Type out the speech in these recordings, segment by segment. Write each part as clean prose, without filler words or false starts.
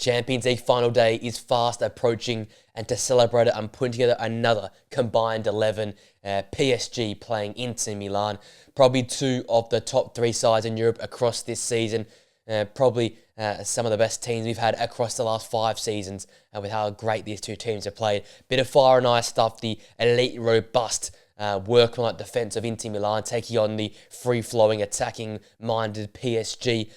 Champions League final day is fast approaching, and to celebrate it, I'm putting together another combined 11. PSG playing Inter Milan, probably two of the top three sides in Europe across this season. Probably some of the best teams we've had across the last 5 seasons, with how great these two teams have played. Bit of fire and ice stuff, the elite, robust, workman-like defence of Inter Milan taking on the free-flowing, attacking-minded PSG.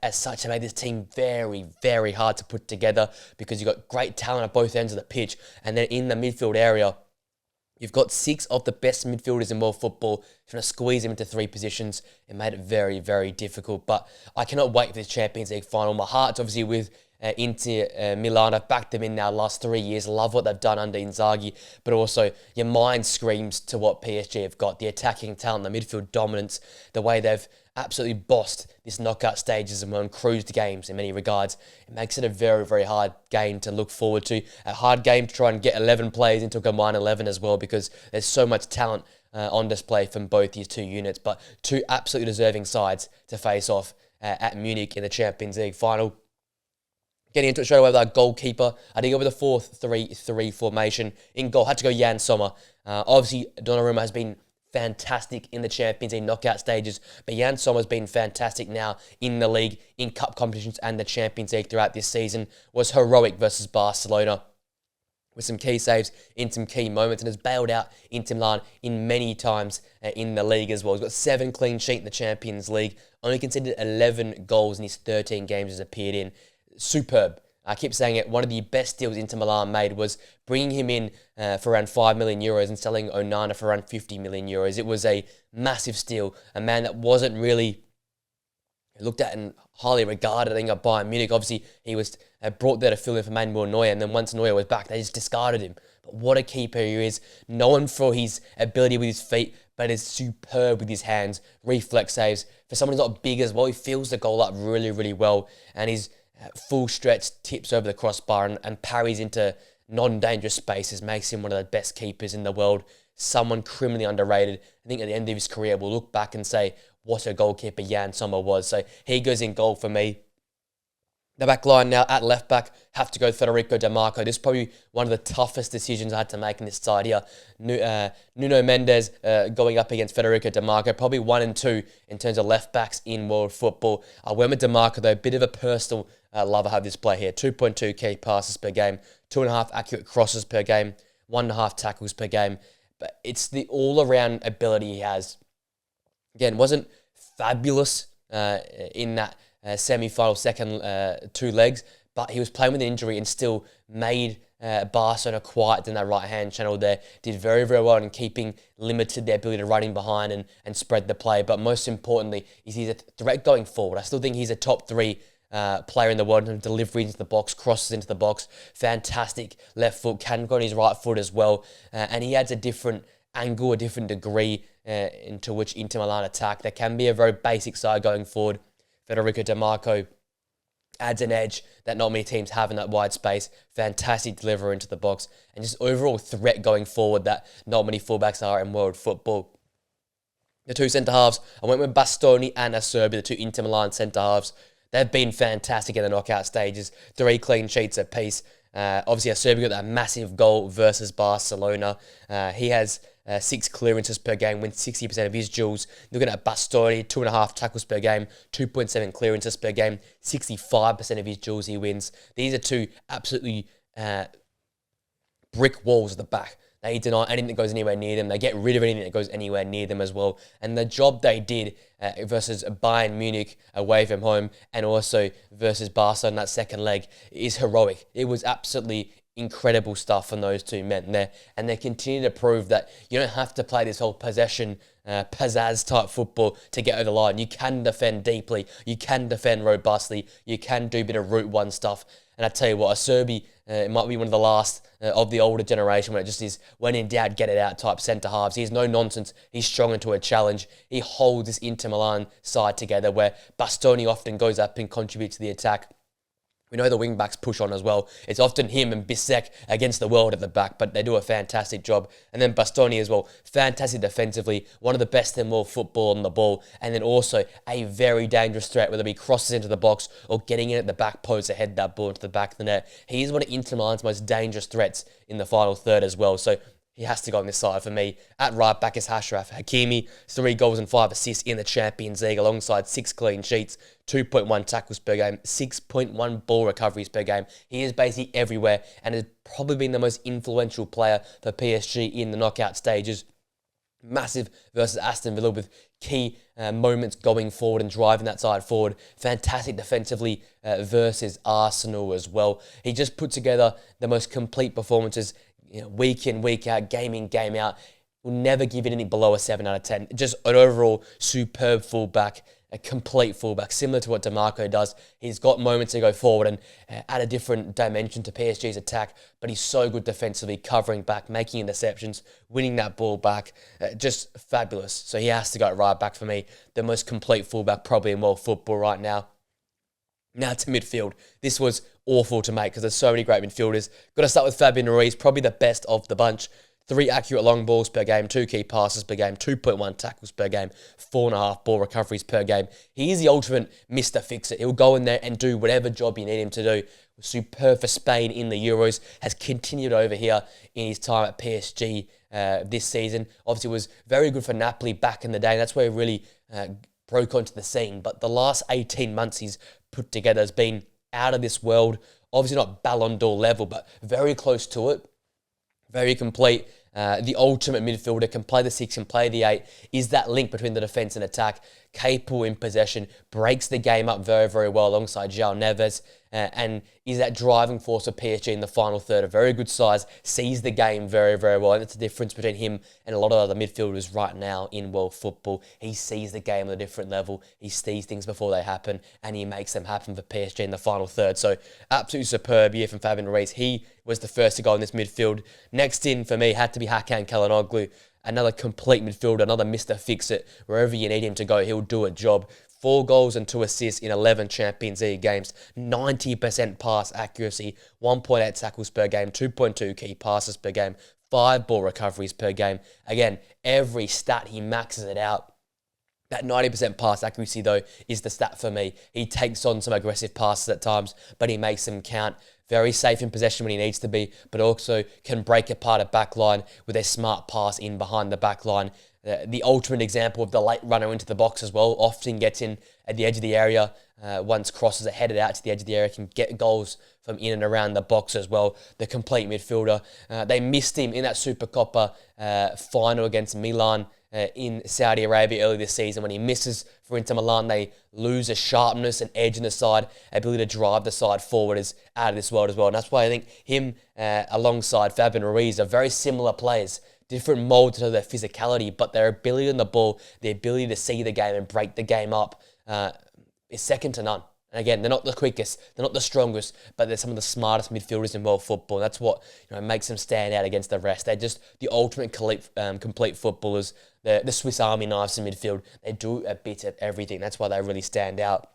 As such, it made this team very, very hard to put together because you've got great talent at both ends of the pitch. And then in the midfield area, you've got 6 of the best midfielders in world football. Trying to squeeze them into 3 positions. It made it very, very difficult. But I cannot wait for this Champions League final. My heart's obviously with Inter Milan. I've backed them in now the last 3 years. Love what they've done under Inzaghi. But also, your mind screams to what PSG have got. The attacking talent, the midfield dominance, the way they've absolutely bossed this knockout stages and won cruised games in many regards. It makes it a very, very hard game to look forward to. A hard game to try and get 11 players into a combined 11 as well, because there's so much talent on display from both these two units. But two absolutely deserving sides to face off at Munich in the Champions League final. Getting into it straight away with our goalkeeper. I did go with a 4-3-3 formation. In goal, had to go Jan Sommer. Obviously, Donnarumma has been fantastic in the Champions League knockout stages, but Jan Sommer's been fantastic now in the league, in cup competitions and the Champions League throughout this season. Was heroic versus Barcelona with some key saves in some key moments, and has bailed out Inter Milan in many times in the league as well. He's got 7 clean sheets in the Champions League, only conceded 11 goals in his 13 games he's appeared in. Superb. I keep saying it, one of the best deals Inter Milan made was bringing him in for around 5 million euros and selling Onana for around 50 million euros. It was a massive steal. A man that wasn't really looked at and highly regarded, I think, at Bayern Munich. Obviously, he was brought there to fill in for Manuel Neuer, and then once Neuer was back, they just discarded him. But what a keeper he is. Known for his ability with his feet, but is superb with his hands. Reflex saves. For someone who's not big as well, he fills the goal up really, really well. And he's full stretch tips over the crossbar and parries into non-dangerous spaces, makes him one of the best keepers in the world. Someone criminally underrated. I think at the end of his career, we'll look back and say what a goalkeeper Jan Sommer was. So he goes in goal for me. The back line now at left back, have to go Federico Di Marco. This is probably one of the toughest decisions I had to make in this side here. Nuno Mendes going up against Federico Di Marco, probably 1 and 2 in terms of left backs in world football. I went with Di Marco though, a bit of a personal love I have this play here. 2.2 key passes per game, 2.5 accurate crosses per game, 1.5 tackles per game. But it's the all-around ability he has. Again, wasn't fabulous in that semi-final second 2 legs, but he was playing with an injury and still made Barcelona quiet in that right-hand channel there. Did very, very well in keeping, limited their ability to run in behind and spread the play. But most importantly, he's a threat going forward. I still think he's a top 3 player in the world in delivery into the box, crosses into the box. Fantastic left foot, can go on his right foot as well. And he adds a different angle, a different degree into which Inter Milan attack. There can be a very basic side going forward. Federico Di Marco adds an edge that not many teams have in that wide space. Fantastic delivery into the box. And just overall threat going forward that not many fullbacks are in world football. The 2 centre-halves, I went with Bastoni and Acerbi, the 2 Inter Milan centre-halves. They've been fantastic in the knockout stages. 3 clean sheets apiece. Obviously, Acerbi got that massive goal versus Barcelona. He has 6 clearances per game, wins 60% of his duels. Looking at Bastoni, 2.5 tackles per game, 2.7 clearances per game, 65% of his duels he wins. These are 2 absolutely brick walls at the back. They deny anything that goes anywhere near them. They get rid of anything that goes anywhere near them as well. And the job they did versus Bayern Munich away from home and also versus Barca in that second leg is heroic. It was absolutely incredible stuff from those 2 men there. And they continue to prove that you don't have to play this whole possession, pizzazz type football to get over the line. You can defend deeply. You can defend robustly. You can do a bit of route 1 stuff. And I tell you what, Acerbi, it might be one of the last of the older generation where it just is, when in doubt, get it out type centre-halves. He's no nonsense. He's strong into a challenge. He holds this Inter Milan side together where Bastoni often goes up and contributes to the attack. We know the wing backs push on as well. It's often him and Bissek against the world at the back, but they do a fantastic job. And then Bastoni as well, fantastic defensively, one of the best in world football on the ball, and then also a very dangerous threat, whether he crosses into the box or getting in at the back post to head that ball into the back of the net. He is one of Inter Milan's most dangerous threats in the final third as well. So he has to go on this side for me. At right back is Ashraf Hakimi, 3 goals and 5 assists in the Champions League alongside 6 clean sheets, 2.1 tackles per game, 6.1 ball recoveries per game. He is basically everywhere and has probably been the most influential player for PSG in the knockout stages. Massive versus Aston Villa with key moments going forward and driving that side forward. Fantastic defensively versus Arsenal as well. He just put together the most complete performances, week in, week out, game in, game out. Will never give it anything below a 7 out of 10. Just an overall superb fullback, a complete fullback, similar to what DeMarco does. He's got moments to go forward and add a different dimension to PSG's attack, but he's so good defensively, covering back, making interceptions, winning that ball back. Just fabulous. So he has to go right back for me. The most complete fullback probably in world football right now. Now to midfield. This was awful to make because there's so many great midfielders. Got to start with Fabian Ruiz, probably the best of the bunch. 3 accurate long balls per game, 2 key passes per game, 2.1 tackles per game, 4.5 ball recoveries per game. He is the ultimate Mr. Fix-It. He'll go in there and do whatever job you need him to do. Superb for Spain in the Euros, has continued over here in his time at PSG this season. Obviously was very good for Napoli back in the day. That's where he really broke onto the scene. But the last 18 months he's put together has been out of this world. Obviously not Ballon d'Or level, but very close to it. Very complete. The ultimate midfielder, can play the 6, can play the 8, is that link between the defence and attack, capable in possession, breaks the game up very, very well alongside João Neves, and is that driving force of PSG in the final third. A very good size, sees the game very, very well, and that's the difference between him and a lot of other midfielders right now in world football. He sees the game at a different level, he sees things before they happen, and he makes them happen for PSG in the final third. So absolutely superb year from Fabian Ruiz. He was the first to go in this midfield. Next in for me had to be Hakan Çalhanoğlu, another complete midfielder, another Mr. Fix-It. Wherever you need him to go, he'll do a job. 4 goals and 2 assists in 11 Champions League games, 90% pass accuracy, 1.8 tackles per game, 2.2 key passes per game, 5 ball recoveries per game. Again, every stat, he maxes it out. That 90% pass accuracy, though, is the stat for me. He takes on some aggressive passes at times, but he makes them count. Very safe in possession when he needs to be, but also can break apart a back line with a smart pass in behind the back line. The ultimate example of the late runner into the box as well. Often gets in at the edge of the area. Once crosses it, headed out to the edge of the area, can get goals from in and around the box as well. The complete midfielder. They missed him in that Supercoppa final against Milan in Saudi Arabia early this season. When he misses for Inter Milan, they lose a sharpness and edge in the side. Ability to drive the side forward is out of this world as well. And that's why I think him alongside Fabian Ruiz are very similar players. Different molds to their physicality, but their ability on the ball, the ability to see the game and break the game up is second to none. And again, they're not the quickest, they're not the strongest, but they're some of the smartest midfielders in world football. That's what makes them stand out against the rest. They're just the ultimate complete footballers. The Swiss Army knives in midfield. They do a bit of everything. That's why they really stand out.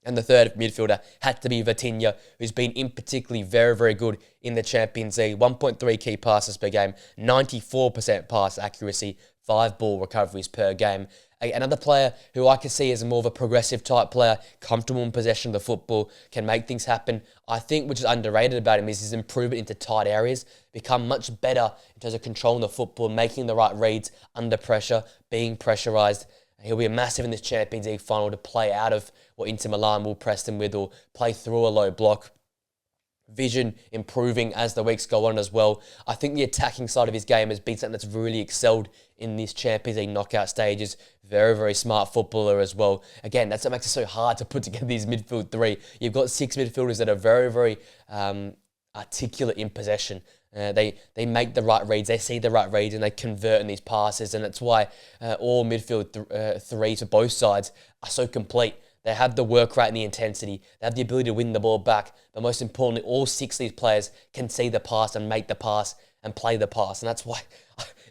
And the third midfielder had to be Vitinha, who's been in particularly very, very good in the Champions League. 1.3 key passes per game, 94% pass accuracy, 5 ball recoveries per game. Another player who I can see as more of a progressive type player, comfortable in possession of the football, can make things happen. I think which is underrated about him is his improvement into tight areas, become much better in terms of controlling the football, making the right reads under pressure, being pressurised. He'll be massive in this Champions League final to play out of what Inter Milan will press them with or play through a low block. Vision improving as the weeks go on as well. I think the attacking side of his game has been something that's really excelled in this Champions League knockout stages. Very, very smart footballer as well. Again, that's what makes it so hard to put together these midfield 3. You've got 6 midfielders that are very, very articulate in possession. They make the right reads, they see the right reads, and they convert in these passes. And that's why all midfield threes for both sides are so complete. They have the work rate and the intensity. They have the ability to win the ball back. But most importantly, all 6 of these players can see the pass and make the pass and play the pass. And that's why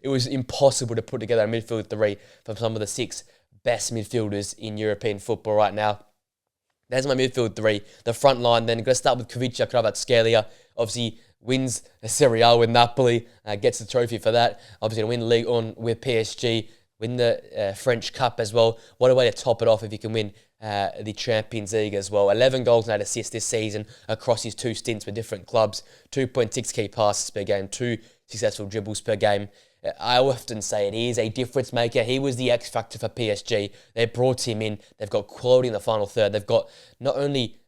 it was impossible to put together a midfield 3 from some of the 6 best midfielders in European football right now. There's my midfield three. The front line, then, going to start with Kvaratskhelia, Kvaratskhelia. Obviously, wins Serie A with Napoli, gets the trophy for that. Obviously, going to win Ligue 1 with PSG, win the French Cup as well. What a way to top it off if you can win the Champions League as well. 11 goals and 8 assists this season across his 2 stints with different clubs. 2.6 key passes per game, 2 successful dribbles per game. I often say it, he is a difference maker. He was the X factor for PSG. They brought him in. They've got quality in the final third. They've got not only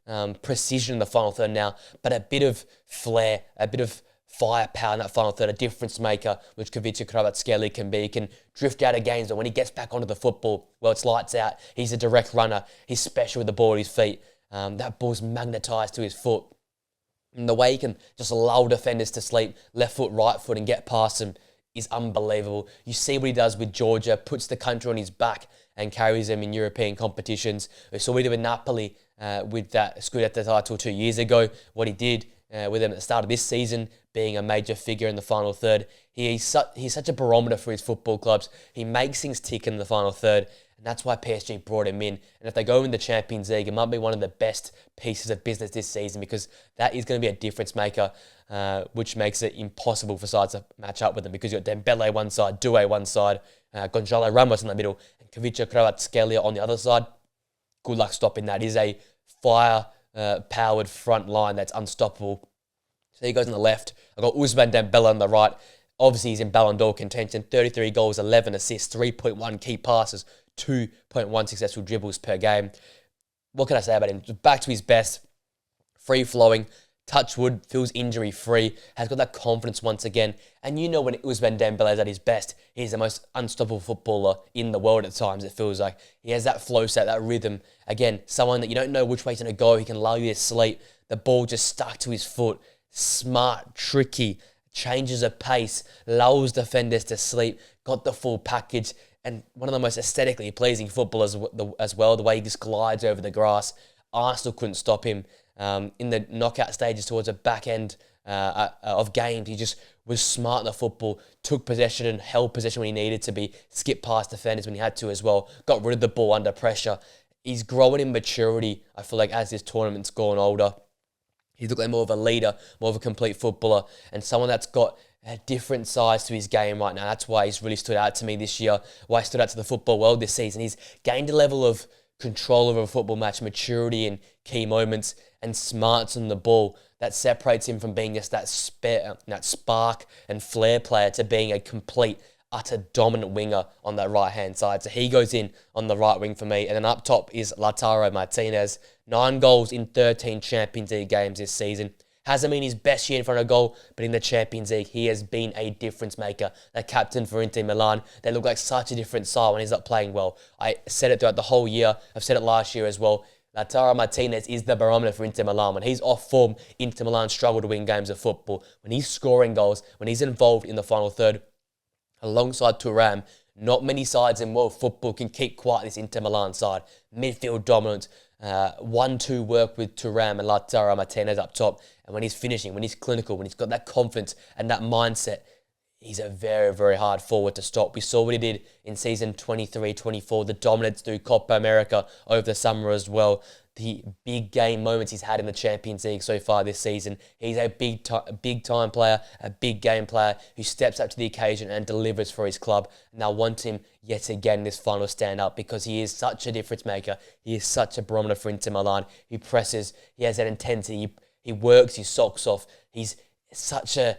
precision in the final third now, but a bit of flair, a bit of firepower in that final third, a difference maker, which Kvaratskhelia can be. He can drift out of games, but when he gets back onto the football, well, it's lights out. He's a direct runner. He's special with the ball at his feet. That ball's magnetised to his foot. And the way he can just lull defenders to sleep, left foot, right foot, and get past them is unbelievable. You see what he does with Georgia, puts the country on his back and carries them in European competitions. We saw what he did with Napoli with that Scudetto title 2 years ago, what he did with them at the start of this season, being a major figure in the final third. He's such a barometer for his football clubs. He makes things tick in the final third, and that's why PSG brought him in. And if they go in the Champions League, it might be one of the best pieces of business this season, because that is going to be a difference maker, which makes it impossible for sides to match up with them, because you've got Dembele one side, Doué one side, Gonzalo Ramos in the middle, and Kvaratskhelia on the other side. Good luck stopping that. It is a fire-powered front line that's unstoppable. So he goes on the left. I've got Ousmane Dembele on the right. Obviously, he's in Ballon d'Or contention. 33 goals, 11 assists, 3.1 key passes, 2.1 successful dribbles per game. What can I say about him? Back to his best. Free-flowing. Touch wood, feels injury-free, has got that confidence once again. And you know when Ousmane Dembele is at his best, he's the most unstoppable footballer in the world at times, it feels like. He has that flow set, that rhythm. Again, someone that you don't know which way he's going to go. He can lull you to sleep. The ball just stuck to his foot. Smart, tricky, changes of pace, lulls defenders to sleep, got the full package, and one of the most aesthetically pleasing footballers as well, the way he just glides over the grass. Arsenal couldn't stop him. In the knockout stages towards the back end of games, he just was smart in the football, took possession and held possession when he needed to be, skipped past defenders when he had to as well, got rid of the ball under pressure. He's growing in maturity, I feel like, as this tournament's gone older. He's looking like more of a leader, more of a complete footballer, and someone that's got a different size to his game right now. That's why he's really stood out to me this year, why he stood out to the football world this season. He's gained a level of control over a football match, maturity in key moments, and smarts on the ball that separates him from being just that spark and flair player to being a complete, utter dominant winger on that right-hand side. So he goes in on the right wing for me. And then up top is Lautaro Martinez. 9 goals in 13 Champions League games this season. Hasn't been his best year in front of goal, but in the Champions League, he has been a difference maker. The captain for Inter Milan, they look like such a different side when he's not playing well. I said it throughout the whole year. I've said it last year as well. Lautaro Martinez is the barometer for Inter Milan. When he's off form, Inter Milan struggle to win games of football. When he's scoring goals, when he's involved in the final third, alongside Thuram, not many sides in world football can keep quiet this Inter Milan side. Midfield dominant, 1-2 work with Thuram and Lautaro Martinez up top. And when he's finishing, when he's clinical, when he's got that confidence and that mindset, he's a very, very hard forward to stop. We saw what he did in season 23-24, the dominance through Copa America over the summer as well. The big game moments he's had in the Champions League so far this season. He's a big time player, a big game player who steps up to the occasion and delivers for his club. And I want him yet again in this final stand-up because he is such a difference maker. He is such a barometer for Inter Milan. He presses, he has that intensity, he works his socks off. He's such a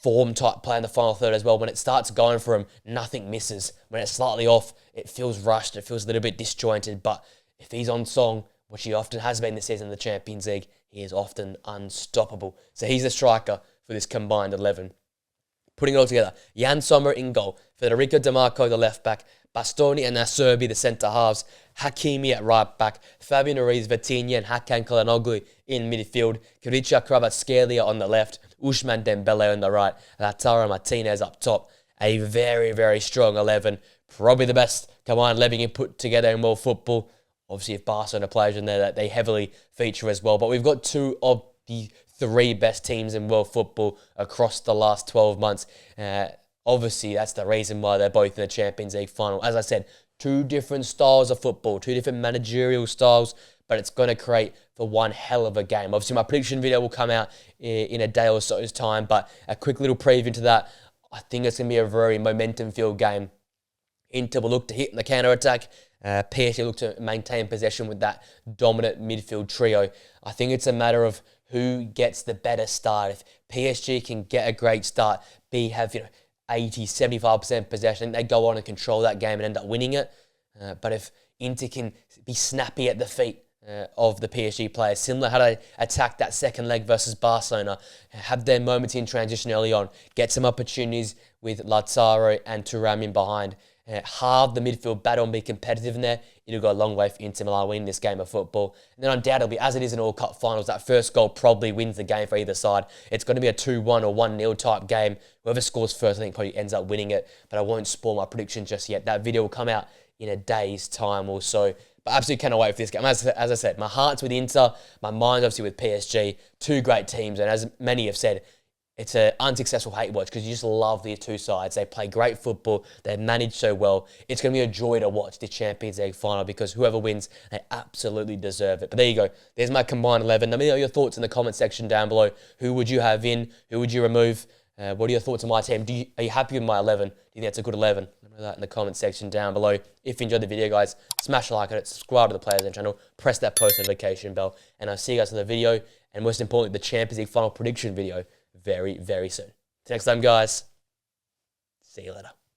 form type player in the final third as well. When it starts going for him, nothing misses. When it's slightly off, it feels rushed, it feels a little bit disjointed. But if he's on song, which he often has been this season in the Champions League, he is often unstoppable. So he's the striker for this combined 11. Putting it all together, Jan Sommer in goal, Federico Di Marco the left back, Bastoni and Acerbi the centre halves, Hakimi at right back, Fabian Ruiz, Vitinha and Hakan Çalhanoğlu in midfield, Kvaratskhelia on the left, Ousmane Dembele on the right, Lautaro Martinez up top. A very, very strong 11. Probably the best combined 11 you put together in world football. Obviously, if Barcelona players in there, that they heavily feature as well. But we've got 2 of the 3 best teams in world football across the last 12 months. Obviously, that's the reason why they're both in the Champions League final. As I said, 2 different styles of football, 2 different managerial styles, but it's going to create for one hell of a game. Obviously, my prediction video will come out in a day or so's time, but a quick little preview into that. I think it's going to be a very momentum-filled game. Inter will look to hit in the counter-attack. PSG look to maintain possession with that dominant midfield trio. I think it's a matter of who gets the better start. If PSG can get a great start, have 80, 75% possession, they go on and control that game and end up winning it. But if Inter can be snappy at the feet of the PSG players, similar how they attacked that second leg versus Barcelona, have their moments in transition early on, get some opportunities with Lazzaro and Thuram in behind, halve the midfield battle and be competitive in there, it'll go a long way for Inter Milan winning this game of football. And then undoubtedly, as it is in all cup finals, that first goal probably wins the game for either side. It's going to be a 2-1 or 1-0 type game. Whoever scores first, I think, probably ends up winning it. But I won't spoil my prediction just yet. That video will come out in a day's time or so. But absolutely cannot wait for this game. As I said, my heart's with Inter, my mind's obviously with PSG. Two great teams, and as many have said, it's an unsuccessful hate watch because you just love these two sides. They play great football. They manage so well. It's going to be a joy to watch the Champions League final because whoever wins, they absolutely deserve it. But there you go. There's my combined 11. Let me know your thoughts in the comment section down below. Who would you have in? Who would you remove? What are your thoughts on my team? Are you happy with my 11? Do you think that's a good 11? Let me know that in the comment section down below. If you enjoyed the video, guys, smash a like on it, subscribe to the Players Zone channel, press that post notification bell, and I'll see you guys in the video, and most importantly, the Champions League final prediction video very, very soon. Till next time, guys. See you later.